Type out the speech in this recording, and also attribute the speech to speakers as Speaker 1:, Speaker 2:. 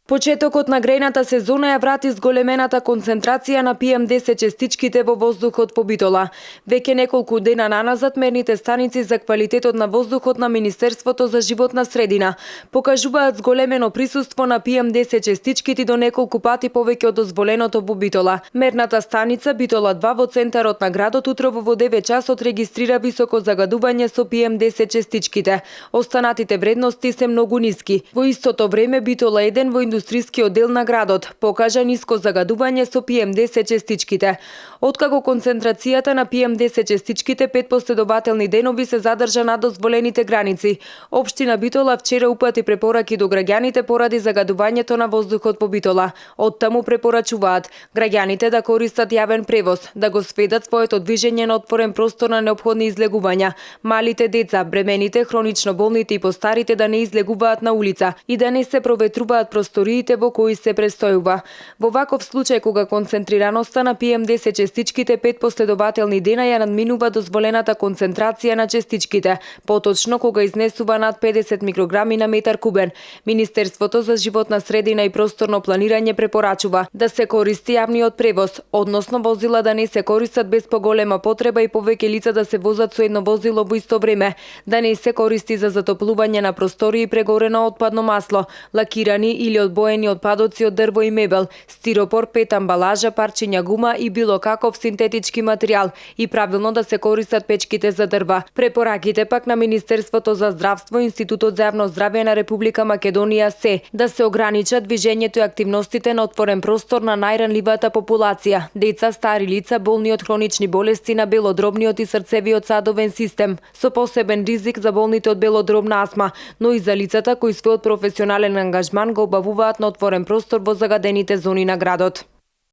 Speaker 1: Почетокот на грејната сезона ја врати зголемената концентрација на PM10 честичките во воздухот по Битола. Веќе неколку дена наназад мерните станици за квалитетот на воздухот на Министерството за животна средина покажуваат зголемено присуство на PM10 честичките до неколку пати повеќе од дозволеното во Битола. Мерната станица Битола 2 во центарот на градот утрово во 9 часот регистрира високо загадување со PM10 честичките. Останатите вредности се многу ниски. Во истото време Битола 1 во индустријскиот дел на градот покажа ниско загадување со PM10 честичките. Откако концентрацијата на PM10 честичките 5 последователни денови се задржа над дозволените граници, Општина Битола вчера упати препораки до граѓаните поради загадувањето на воздухот по Битола. Оттаму препорачуваат граѓаните да користат јавен превоз, да го сведат своето движење на отворен простор на неопходни излегувања, малите деца, бремените, хронично болните и постарите да не излегуваат на улица и да не се проветруваат просториите во кои се престојува. Во ваков случај кога концентрираноста на PM10 честичките 5 последователни дена ја надминува дозволената концентрација на честичките, поточно кога изнесува над 50 микрограми на метар кубен, Министерството за животна средина и просторно планирање препорачува да се користи јавниот превоз, односно возила да не се користат без поголема потреба и повеќе лица да се возат со едно возило во исто време, да не се користи за затоплување на простории прегорено отпадно масло, лакирани или одбоени отпадоци од дрво и мебел, стиропор, пет амбалажа, парчиња гума и било каков синтетички материјал и правилно да се користат печките за дрва. Препораките пак на Министерството за здравство и Институтот за јавно здравје на Република Македонија се да се ограничат движењето и активностите на отворен простор на најранливата популација, деца, стари лица, болни од хронични болести на белодробниот и срцевиот садовен систем, со посебен ризик за болните од белодробна астма, но и за лицата кои својот професионален ангажман го обавуваат на отворен простор во загадените зони на градот.